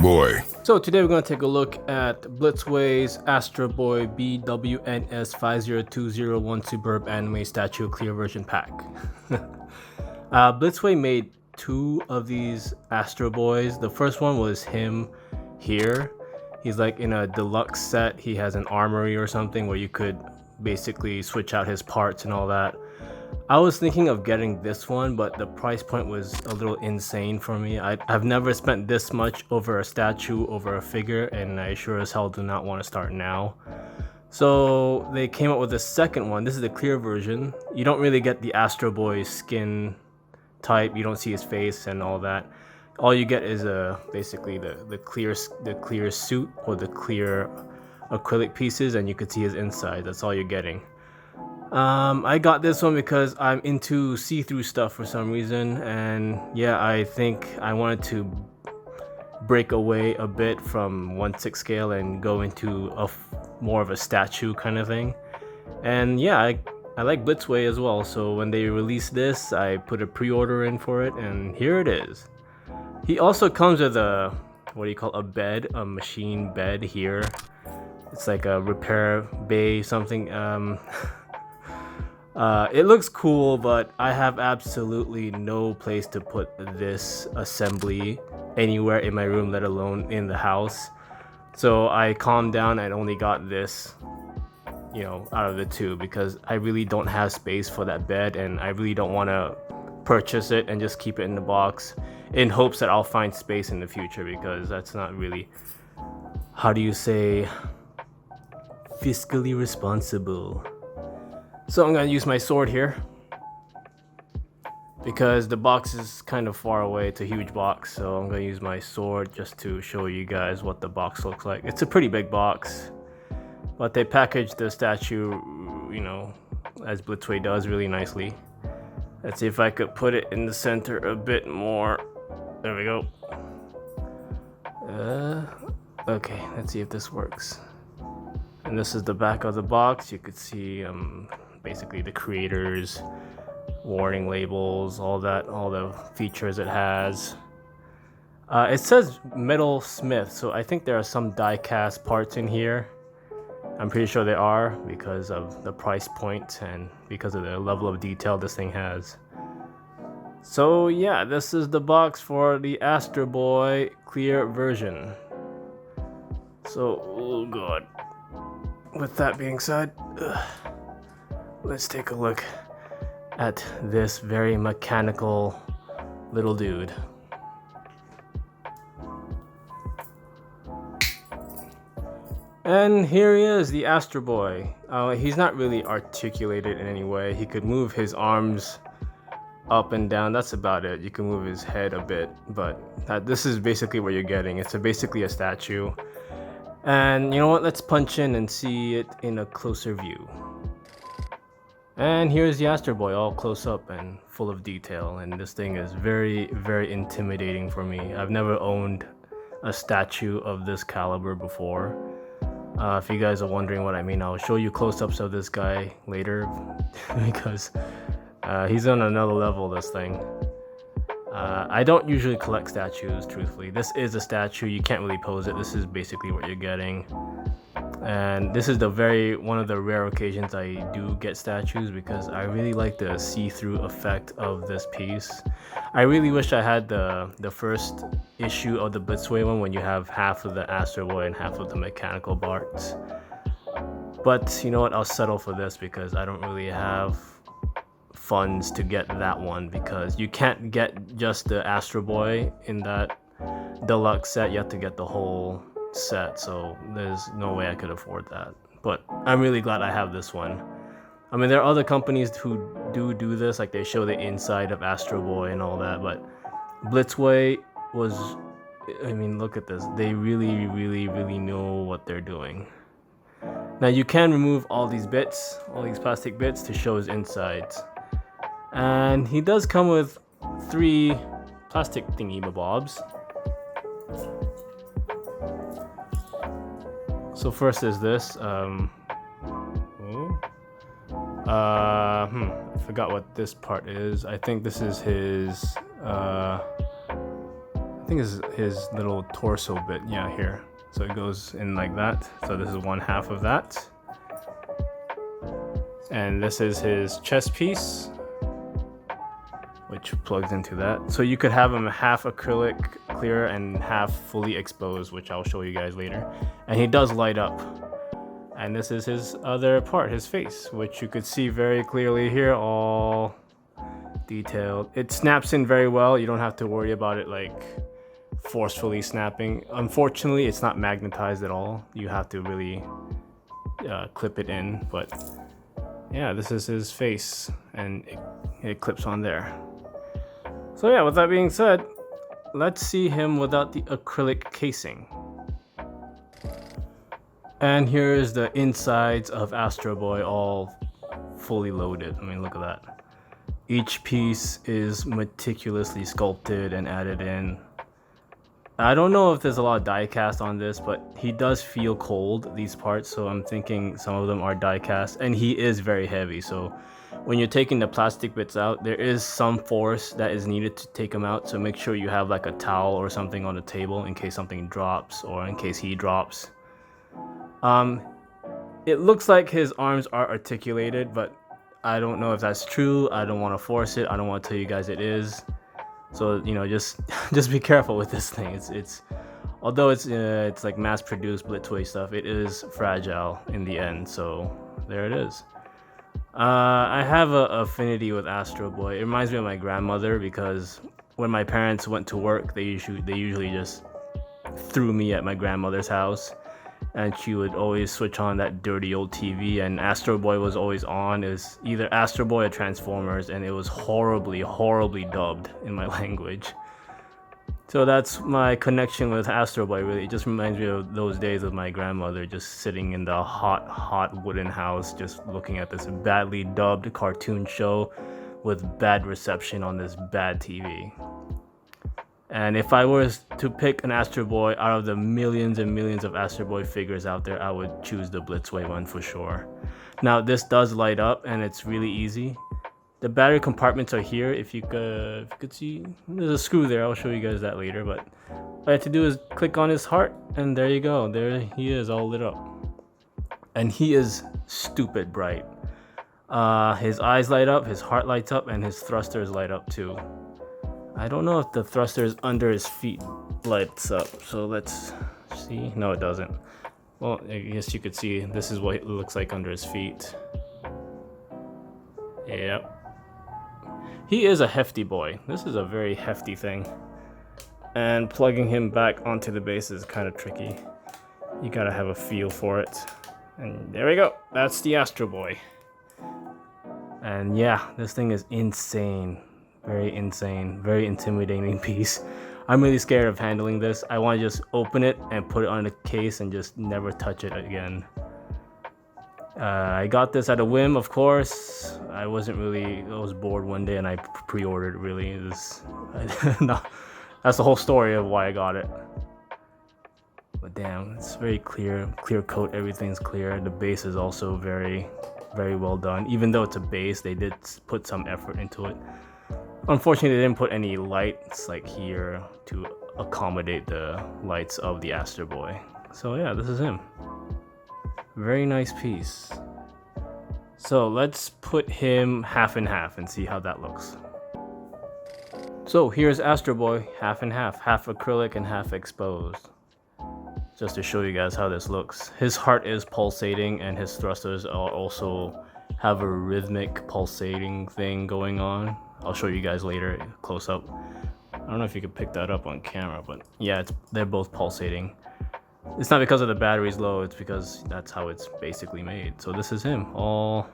Boy. So today we're going to take a look at Blitzway's Astro Boy BWNS50201 Superb Anime Statue Clear Version Pack. Blitzway made two of these Astro Boys. The first one was him here. He's like in a deluxe set. He has an armory or something where you could basically switch out his parts and all that. I was thinking of getting this one, but the price point was a little insane for me. I've never spent this much over a statue, over a figure, and I sure as hell do not want to start now. So they came up with the second one. This is the clear version. You don't really get the Astro Boy skin type. You don't see his face and all that. All you get is basically the clear suit or the clear acrylic pieces, and you can see his inside. That's all you're getting. I got this one because I'm into see-through stuff for some reason, and yeah, I think I wanted to break away a bit from 1/6 scale and go into more of a statue kind of thing. And yeah, I like Blitzway as well, so when they released this, I put a pre-order in for it, and here it is. He also comes with a, what do you call, a bed, a machine bed here. It's like a repair bay something. It looks cool, but I have absolutely no place to put this assembly anywhere in my room, let alone in the house. So I calmed down and only got this, out of the two, because I really don't have space for that bed, and I really don't want to purchase it and just keep it in the box in hopes that I'll find space in the future, because that's not really, how do you say, fiscally responsible. So I'm going to use my sword here because the box is kind of far away. It's a huge box, so I'm going to use my sword just to show you guys what the box looks like. It's a pretty big box, but they packaged the statue, as Blitzway does, really nicely. Let's see if I could put it in the center a bit more. There we go. Okay, let's see if this works. And this is the back of the box. You could see basically the creators, warning labels, all the features it has. It says Metal Smith, so I think there are some die-cast parts in here. I'm pretty sure there are because of the price point and because of the level of detail this thing has. So yeah, this is the box for the Astro Boy clear version. So, oh god. With that being said, let's take a look at this very mechanical little dude. And here he is, the Astro Boy. He's not really articulated in any way. He could move his arms up and down. That's about it. You can move his head a bit, but this is basically what you're getting. It's basically a statue. And you know what, let's punch in and see it in a closer view. And here's the Astro Boy all close up and full of detail, and this thing is very, very intimidating for me. I've never owned a statue of this caliber before. If you guys are wondering what I mean, I'll show you close-ups of this guy later because he's on another level, this thing. I don't usually collect statues, truthfully. This is a statue, you can't really pose it. This is basically what you're getting. And this is one of the rare occasions I do get statues because I really like the see-through effect of this piece. I really wish I had the first issue of the Blitzway one when you have half of the Astro Boy and half of the mechanical parts. But you know what, I'll settle for this because I don't really have funds to get that one, because you can't get just the Astro Boy in that deluxe set. You have to get the whole set, so there's no way I could afford that. But I'm really glad I have this one. I mean, there are other companies who do this, like they show the inside of Astro Boy and all that, but Blitzway was, I mean, look at this. They really, really, really know what they're doing. Now you can remove all these bits, all these plastic bits, to show his insides. And he does come with 3 plastic thingy-mabobs. So first is this. I forgot what this part is. I think this is his I think his little torso bit, yeah, here. So it goes in like that. So this is one half of that. And this is his chest piece, which plugs into that. So you could have him half acrylic clear and half fully exposed, which I'll show you guys later. And he does light up. And this is his other part, his face, which you could see very clearly here, all detailed. It snaps in very well. You don't have to worry about it like forcefully snapping. Unfortunately, it's not magnetized at all. You have to really clip it in, but yeah, this is his face and it clips on there. So yeah, with that being said, let's see him without the acrylic casing. And here is the insides of Astro Boy, all fully loaded. I mean, look at that. Each piece is meticulously sculpted and added in. I don't know if there's a lot of die cast on this, but he does feel cold, these parts, so I'm thinking some of them are die cast. And he is very heavy, so when you're taking the plastic bits out, there is some force that is needed to take them out, so make sure you have like a towel or something on the table in case something drops or in case he drops. It looks like his arms are articulated, but I don't know if that's true. I don't want to force it. I don't want to tell you guys it is. So, you know, just be careful with this thing. It's although it's like mass-produced Blitzway stuff, it is fragile in the end. So there it is. I have an affinity with Astro Boy. It reminds me of my grandmother because when my parents went to work, they usually just threw me at my grandmother's house. And she would always switch on that dirty old TV, and Astro Boy was always on. It was either Astro Boy or Transformers, and it was horribly dubbed in my language. So that's my connection with Astro Boy, really. It just reminds me of those days with my grandmother, just sitting in the hot wooden house, just looking at this badly dubbed cartoon show with bad reception on this bad TV. And if I was to pick an Astro Boy out of the millions and millions of Astro Boy figures out there, I would choose the Blitzway one for sure. Now this does light up and it's really easy. The battery compartments are here. If you could see, there's a screw there. I'll show you guys that later. But all I have to do is click on his heart and there you go. There he is, all lit up. And he is stupid bright. His eyes light up, his heart lights up, and his thrusters light up too. I don't know if the thrusters under his feet lights up, so let's see. No, it doesn't. Well, I guess you could see this is what it looks like under his feet. Yep. He is a hefty boy. This is a very hefty thing. And plugging him back onto the base is kind of tricky. You gotta have a feel for it. And there we go. That's the Astro Boy. And yeah, this thing is insane. Very insane, very intimidating piece. I'm really scared of handling this. I want to just open it and put it on the case and just never touch it again. I got this at a whim, of course. I was bored one day and I pre-ordered, really. No, that's the whole story of why I got it. But damn, it's very clear coat, everything's clear. The base is also very well done. Even though it's a base, they did put some effort into it. Unfortunately, they didn't put any lights like here to accommodate the lights of the Astro Boy. So yeah, this is him. Very nice piece. So let's put him half and half and see how that looks. So here's Astro Boy, half and half acrylic and half exposed. Just to show you guys how this looks. His heart is pulsating and his thrusters also have a rhythmic pulsating thing going on. I'll show you guys later close up. I don't know if you can pick that up on camera, but yeah, they're both pulsating. It's not because of the battery's low, it's because that's how it's basically made. So this is him, all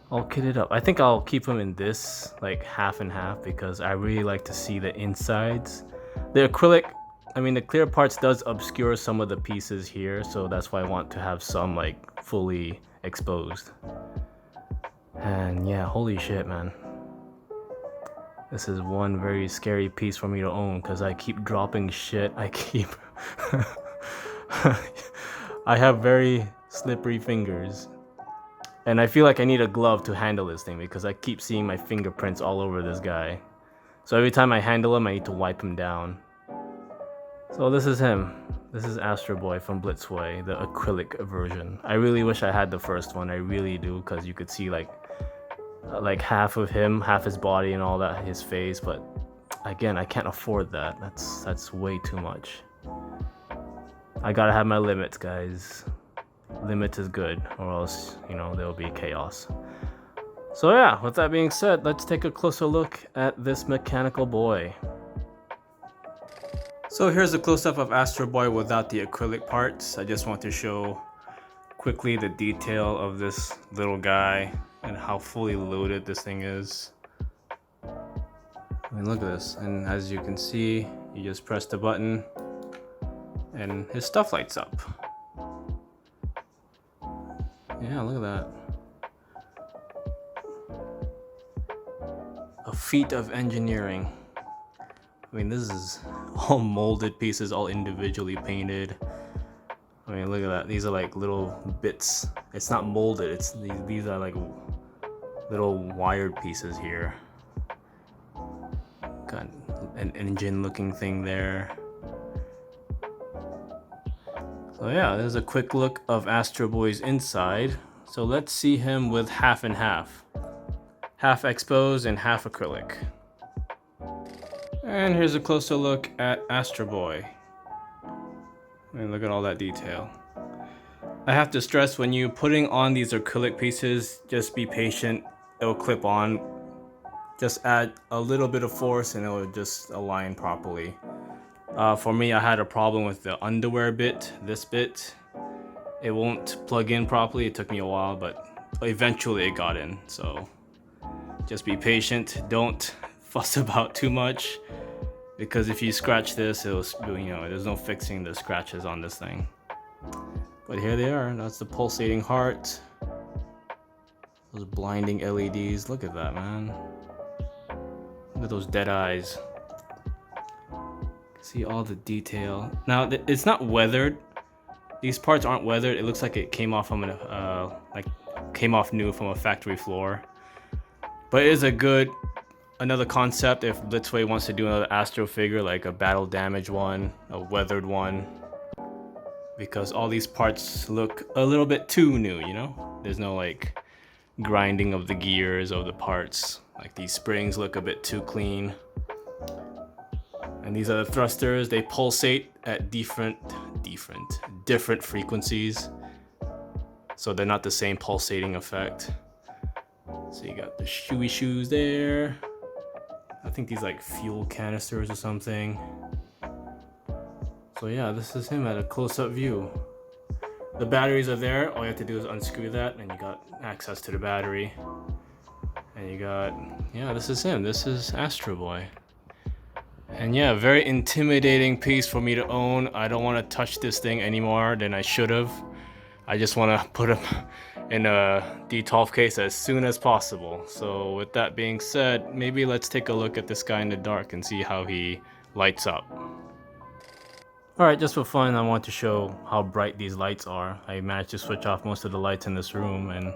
kitted up. I think I'll keep him in this, like half and half, because I really like to see the insides. The acrylic, I mean the clear parts does obscure some of the pieces here, so that's why I want to have some like fully exposed. And yeah, holy shit, man. This is one very scary piece for me to own because I keep dropping shit. I have very slippery fingers. And I feel like I need a glove to handle this thing because I keep seeing my fingerprints all over this guy. So every time I handle him, I need to wipe him down. So this is him. This is Astro Boy from Blitzway, the acrylic version. I really wish I had the first one. I really do, because you could see like half of him, half his body and all that, his face. But again, I can't afford that. That's way too much. I gotta have my limits, guys. Limit is good, or else, you know, there'll be chaos. So yeah, with that being said, let's take a closer look at this mechanical boy. So here's a close-up of Astro Boy without the acrylic parts. I just want to show quickly the detail of this little guy and how fully loaded this thing is. I mean, look at this, and as you can see, you just press the button and his stuff lights up. Yeah, look at that. A feat of engineering. I mean, this is all molded pieces, all individually painted. I mean, look at that. These are like little bits. It's not molded. It's these are like little wired pieces here. Got an engine-looking thing there. So yeah, there's a quick look of Astro Boy's inside. So let's see him with half and half. Half exposed and half acrylic. And here's a closer look at Astro Boy. I mean, look at all that detail. I have to stress, when you're putting on these acrylic pieces, just be patient. It'll clip on. Just add a little bit of force and it'll just align properly. For me, I had a problem with the underwear bit, this bit. It won't plug in properly. It took me a while, but eventually it got in. So just be patient. Don't fuss about too much, because if you scratch this, it'll, you know, there's no fixing the scratches on this thing. But here they are. That's the pulsating heart. Those blinding LEDs. Look at that, man. Look at those dead eyes. See all the detail. Now it's not weathered. These parts aren't weathered. It looks like it came off from came off new from a factory floor. But it is a good, another concept if Blitzway wants to do another Astro figure, like a battle damage one, a weathered one, because all these parts look a little bit too new, you know? There's no like grinding of the gears of the parts. Like these springs look a bit too clean. And these are the thrusters. They pulsate at different frequencies, so they're not the same pulsating effect. So you got the shoey shoes there. I think these like fuel canisters or something. So yeah, this is him at a close-up view. The batteries are there. All you have to do is unscrew that and you got access to the battery. And you got, yeah, this is him. This is Astro Boy. And yeah, very intimidating piece for me to own. I don't want to touch this thing any more than I should have. I just want to put him in a D12 case as soon as possible. So with that being said, maybe let's take a look at this guy in the dark and see how he lights up. Alright, just for fun, I want to show how bright these lights are. I managed to switch off most of the lights in this room, and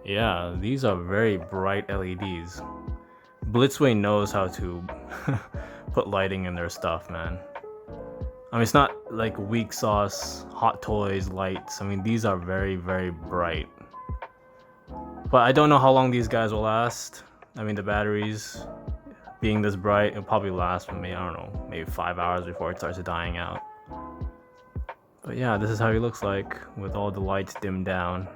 yeah, these are very bright LEDs. Blitzway knows how to put lighting in their stuff, man. I mean, it's not like weak sauce, Hot Toys lights. I mean, these are very, very bright. But I don't know how long these guys will last. I mean, the batteries being this bright, it'll probably last for me, I don't know, maybe 5 hours before it starts dying out. But yeah, this is how he looks like with all the lights dimmed down.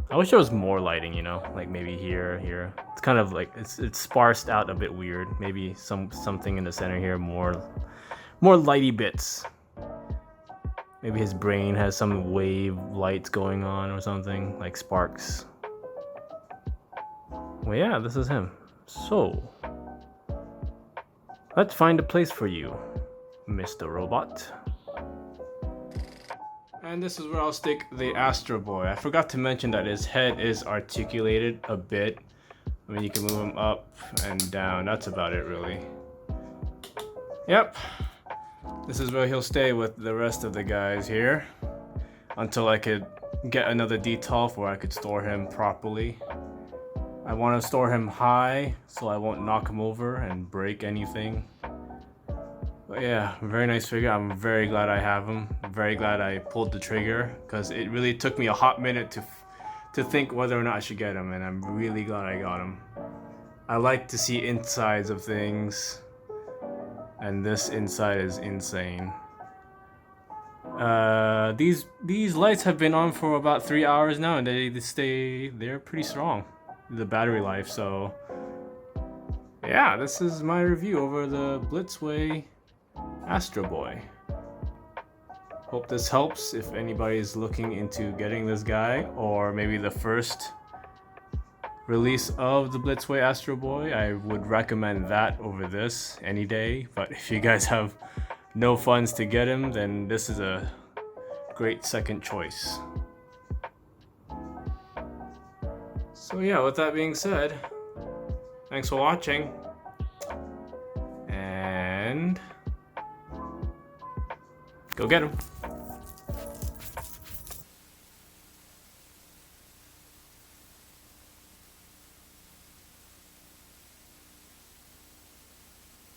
I wish there was more lighting, you know, like maybe here. It's kind of like it's sparsed out a bit weird. Maybe something in the center here, more lighty bits. Maybe his brain has some wave lights going on or something, like sparks. Well, yeah, this is him. So let's find a place for you, Mr. Robot. And this is where I'll stick the Astro Boy. I forgot to mention that his head is articulated a bit. I mean, you can move him up and down. That's about it, really. Yep. This is where he'll stay with the rest of the guys here until I could get another D12 where I could store him properly. I want to store him high so I won't knock him over and break anything. But yeah, very nice figure. I'm very glad I have him. I'm very glad I pulled the trigger because it really took me a hot minute to think whether or not I should get him, and I'm really glad I got him. I like to see insides of things, and this inside is insane. These lights have been on for about 3 hours now, and they're pretty strong, the battery life. So yeah, this is my review over the Blitzway Astro Boy. Hope this helps if anybody is looking into getting this guy, or maybe the first release of the Blitzway Astro Boy. I would recommend that over this any day, but if you guys have no funds to get him, then this is a great second choice. So yeah, with that being said, thanks for watching, and go get him.